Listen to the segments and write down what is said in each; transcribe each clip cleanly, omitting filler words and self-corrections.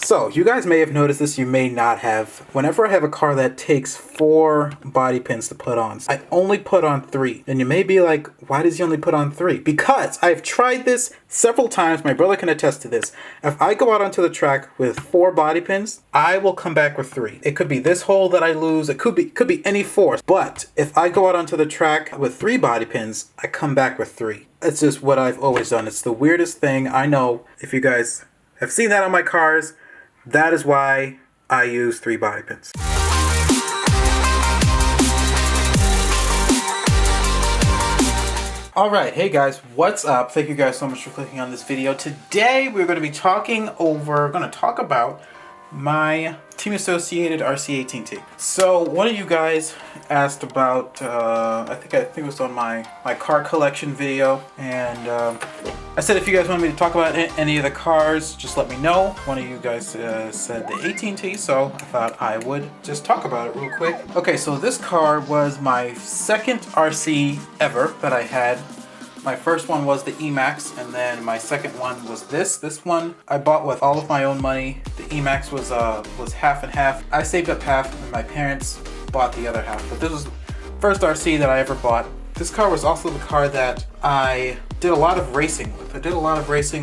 So you guys may have noticed this, you may not have. Whenever I have a car that takes 4 body pins to put on, I only put on 3. And you may be like, why does he only put on 3? Because I've tried this several times. My brother can attest to this. If I go out onto the track with 4 body pins, I will come back with 3. It could be this hole that I lose. It could be any 4. But if I go out onto the track with 3 body pins, I come back with 3. It's just what I've always done. It's the weirdest thing. I know if you guys have seen that on my cars, that is why I use 3 body pins. Alright, hey guys, what's up? Thank you guys so much for clicking on this video. Today we're going to be talk about my Team Associated RC18T. So one of you guys asked about, I think it was on my car collection video, and I said if you guys want me to talk about any of the cars, just let me know. One of you guys said the 18T, so I thought I would just talk about it real quick. Okay, so this car was my second RC ever that I had. My first one was the E-Max, and then my second one was this. This one I bought with all of my own money. The E-Max was half and half. I saved up half, and my parents bought the other half. But this was the first RC that I ever bought. This car was also the car that I did a lot of racing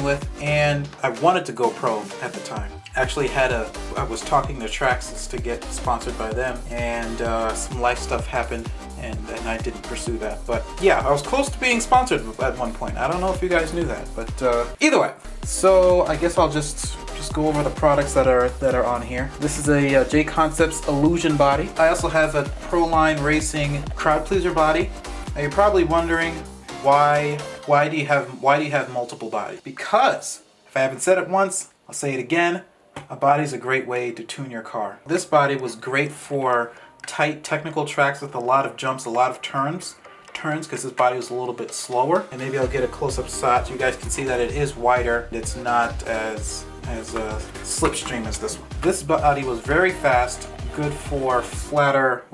with. And I wanted to go pro at the time. Actually I was talking to Traxxas to get sponsored by them, and some life stuff happened, and I didn't pursue that. But yeah, I was close to being sponsored at one point. I don't know if you guys knew that, but either way. So I guess I'll just go over the products that are on here. This is a J Concepts Illusion body. I also have a Proline Racing Crowd Pleaser body. Now you're probably wondering why do you have multiple bodies? Because if I haven't said it once, I'll say it again. A body is a great way to tune your car. This body was great for tight technical tracks with a lot of jumps, a lot of turns, because this body was a little bit slower. And maybe I'll get a close-up shot so you guys can see that it is wider. It's not as slipstream as this one. This body was very fast, good for flatter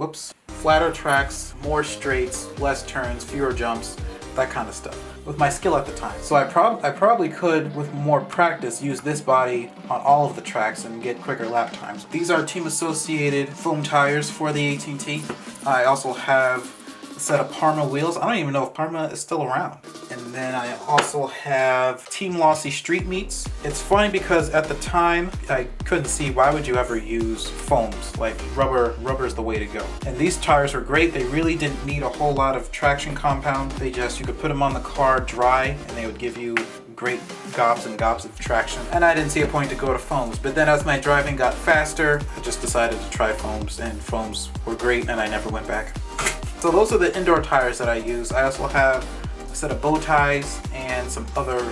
tracks, more straights, less turns, fewer jumps, that kind of stuff, with my skill at the time. So I probably could, with more practice, use this body on all of the tracks and get quicker lap times. These are Team Associated foam tires for the 18T. I also have a set of Parma wheels. I don't even know if Parma is still around. And then I also have Team Lossy street meets. It's funny because at the time I couldn't see why would you ever use foams. Like rubber is the way to go. And these tires were great. They really didn't need a whole lot of traction compound. You could put them on the car dry and they would give you great gobs and gobs of traction. And I didn't see a point to go to foams. But then as my driving got faster, I just decided to try foams, and foams were great and I never went back. So those are the indoor tires that I use. I also have a set of bow ties and some other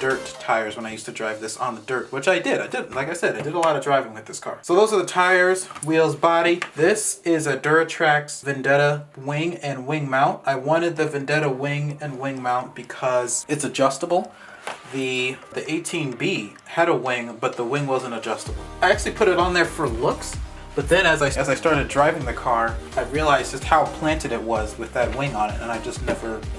dirt tires when I used to drive this on the dirt, which I did. Like I said, I did a lot of driving with this car. So those are the tires, wheels, body. This is a Duratrax Vendetta wing and wing mount. I wanted the Vendetta wing and wing mount because it's adjustable. The 18B had a wing, but the wing wasn't adjustable. I actually put it on there for looks. But then as I started driving the car, I realized just how planted it was with that wing on it, and I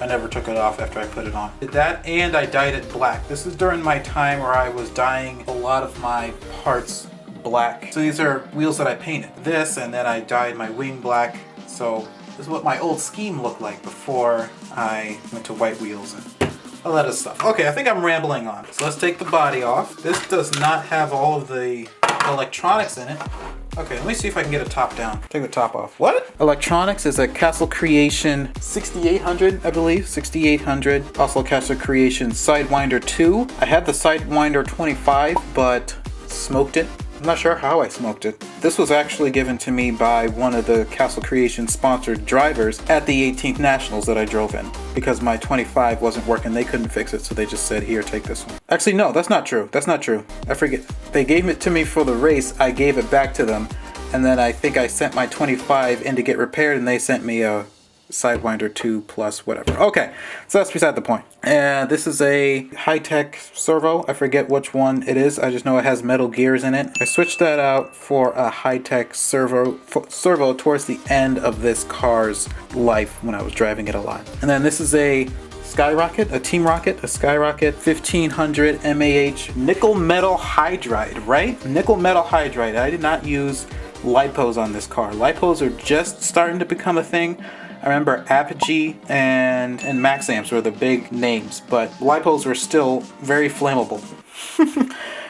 never took it off after I put it on. Did that, and I dyed it black. This is during my time where I was dyeing a lot of my parts black. So these are wheels that I painted. This, and then I dyed my wing black. So this is what my old scheme looked like before I went to white wheels and all that other stuff. Okay, I think I'm rambling on. So let's take the body off. This does not have all of the electronics in it. Okay, let me see if I can get a top down. Take the top off. What? Electronics is a Castle Creation 6800, I believe. 6800. Also Castle Creation Sidewinder 2. I had the Sidewinder 25, but smoked it. I'm not sure how I smoked it. This was actually given to me by one of the Castle Creation sponsored drivers at the 18th Nationals that I drove in, because my 25 wasn't working. They couldn't fix it, so they just said, here, take this one. Actually, no, that's not true. That's not true. I forget. They gave it to me for the race. I gave it back to them, and then I think I sent my 25 in to get repaired, and they sent me a Sidewinder 2 plus whatever. Okay, so that's beside the point. This is a high-tech servo. I forget which one it is. I just know it has metal gears in it. I switched that out for a high-tech servo towards the end of this car's life when I was driving it a lot. And then this is a Skyrocket, a Team Rocket, a Skyrocket 1500 mAh nickel metal hydride, right? Nickel metal hydride. I did not use lipos on this car. Lipos are just starting to become a thing. I remember Apogee and Max Amps were the big names, but lipos were still very flammable.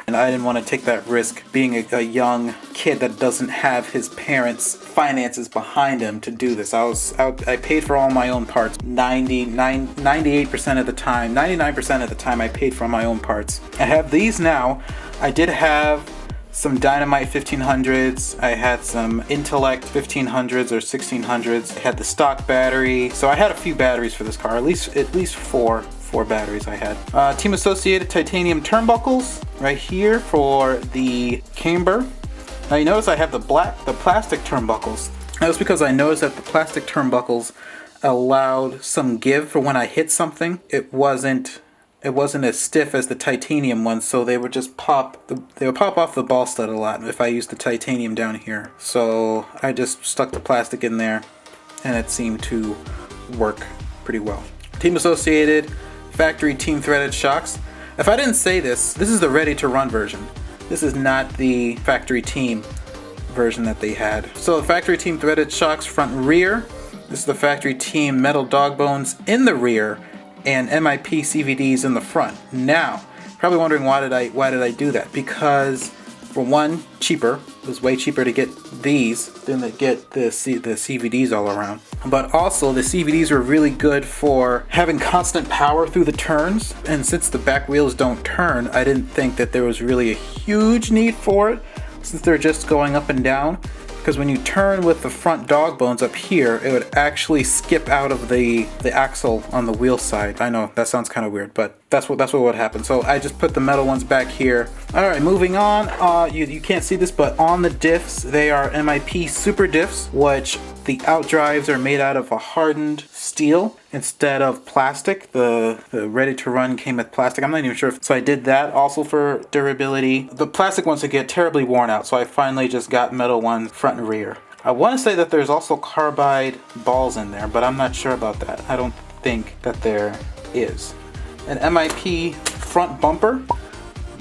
And I didn't want to take that risk being a young kid that doesn't have his parents' finances behind him to do this. I paid for all my own parts 98% of the time, 99% of the time I paid for my own parts. I have these now. I did have some Dynamite 1500s, I had some Intellect 1500s or 1600s, I had the stock battery, so I had a few batteries for this car, at least four batteries I had. Team Associated titanium turnbuckles right here for the camber. Now you notice I have the plastic turnbuckles. That was because I noticed that the plastic turnbuckles allowed some give for when I hit something. It wasn't as stiff as the titanium ones, so they would just pop off the ball stud a lot if I used the titanium down here. So I just stuck the plastic in there and it seemed to work pretty well. Team Associated factory team threaded shocks. If I didn't say this is the ready to run version. This is not the factory team version that they had. So the factory team threaded shocks front and rear. This is the factory team metal dog bones in the rear and MIP CVDs in the front. Now, probably wondering why did I do that? Because for one, cheaper. It was way cheaper to get these than to get the CVDs all around. But also the CVDs were really good for having constant power through the turns. And since the back wheels don't turn, I didn't think that there was really a huge need for it since they're just going up and down. Because when you turn with the front dog bones up here, it would actually skip out of the axle on the wheel side. I know that sounds kind of weird, but that's what would happen. So I just put the metal ones back here. All right, moving on. You can't see this, but on the diffs, they are MIP super diffs, which the outdrives are made out of a hardened steel instead of plastic. The ready to run came with plastic. I'm not even sure so I did that also for durability. The plastic ones would get terribly worn out, so I finally just got metal ones front and rear. I want to say that there's also carbide balls in there, but I'm not sure about that. I don't think that there is. An MIP front bumper.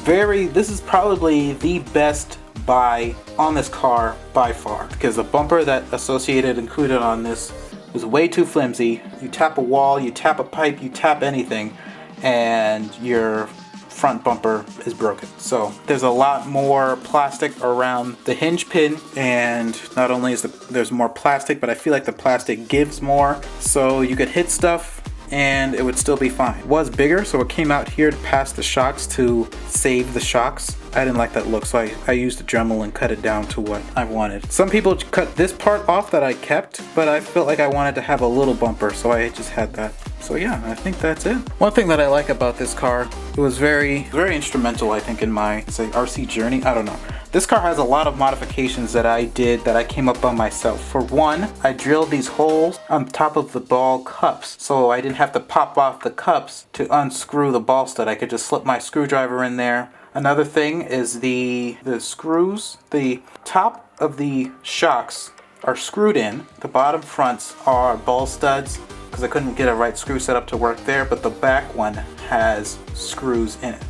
This is probably the best buy on this car by far, because the bumper that Associated included on this was way too flimsy. You tap a wall, you tap a pipe, you tap anything, and your front bumper is broken. So there's a lot more plastic around the hinge pin, and not only is there's more plastic, but I feel like the plastic gives more, so you could hit stuff and it would still be fine. It was bigger, so it came out here to pass the shocks to save the shocks. I didn't like that look, so I used the Dremel and cut it down to what I wanted. Some people cut this part off that I kept, but I felt like I wanted to have a little bumper, so I just had that. So yeah, I think that's it. One thing that I like about this car, it was very instrumental, I think, in my, say, RC journey. I don't know. This car has a lot of modifications that I did that I came up on myself. For one, I drilled these holes on top of the ball cups, so I didn't have to pop off the cups to unscrew the ball stud. I could just slip my screwdriver in there. Another thing is the screws. The top of the shocks are screwed in. The bottom fronts are ball studs because I couldn't get a right screw set up to work there, but the back one has screws in it.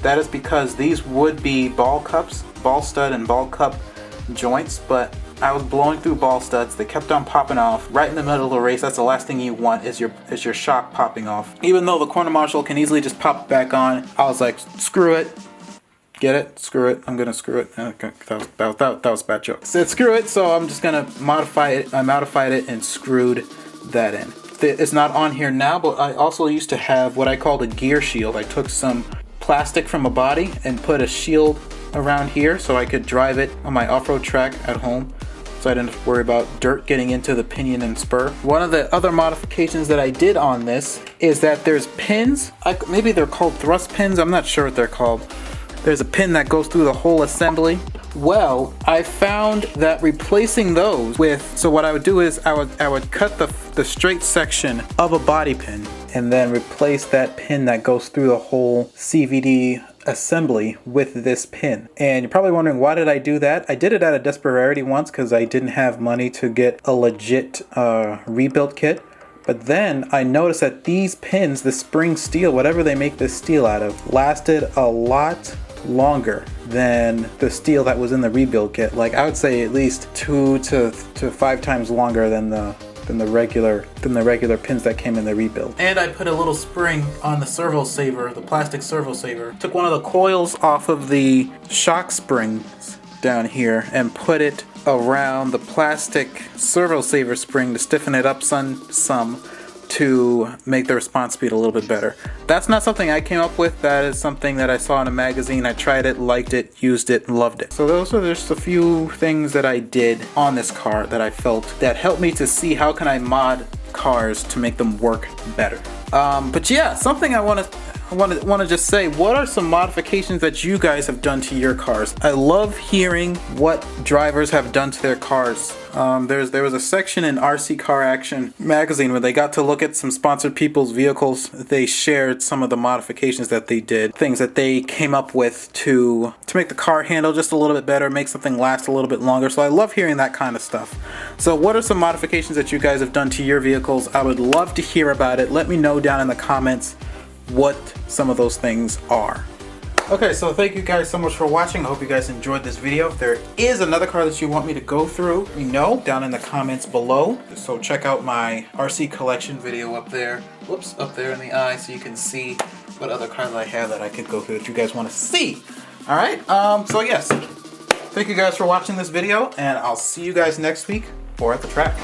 That is because these would be ball cups, ball stud and ball cup joints, but I was blowing through ball studs. They kept on popping off right in the middle of the race. That's the last thing you want is your shock popping off. Even though the corner marshal can easily just pop it back on, I was like, screw it. Get it? Screw it. I'm gonna screw it. Okay, that was a bad joke. Said screw it, so I'm just gonna modify it. I modified it and screwed that in. It's not on here now, but I also used to have what I called a gear shield. I took some plastic from a body and put a shield around here so I could drive it on my off-road track at home, so I didn't have to worry about dirt getting into the pinion and spur. One of the other modifications that I did on this is that there's pins. Maybe they're called thrust pins. I'm not sure what they're called. There's a pin that goes through the whole assembly. Well, I found that replacing those with, so what I would do is I would cut the straight section of a body pin and then replace that pin that goes through the whole CVD assembly with this pin. And you're probably wondering, why did I do that? I did it out of desperation once because I didn't have money to get a legit rebuild kit. But then I noticed that these pins, the spring steel, whatever they make this steel out of, lasted a lot longer than the steel that was in the rebuild kit. Like I would say at least 2 to 5 times longer than the regular pins that came in the rebuild. And I put a little spring on the servo saver, the plastic servo saver. Took one of the coils off of the shock springs down here and put it around the plastic servo saver spring to stiffen it up some to make the response speed a little bit better. That's not something I came up with. That is something that I saw in a magazine. I tried it, liked it, used it, and loved it. So those are just a few things that I did on this car that I felt that helped me to see how can I mod cars to make them work better. But yeah, something I want to just say, what are some modifications that you guys have done to your cars? I love hearing what drivers have done to their cars. There was a section in RC Car Action magazine where they got to look at some sponsored people's vehicles. They shared some of the modifications that they did, things that they came up with to make the car handle just a little bit better, make something last a little bit longer. So I love hearing that kind of stuff. So what are some modifications that you guys have done to your vehicles? I would love to hear about it. Let me know down in the comments what some of those things are. Okay, so thank you guys so much for watching. I hope you guys enjoyed this video. If there is another car that you want me to go through, let me know down in the comments below. So check out my RC collection video up there. Whoops, up there in the eye, so you can see what other cars I have that I could go through that you guys want to see. All right, so yes, thank you guys for watching this video, and I'll see you guys next week or at the track.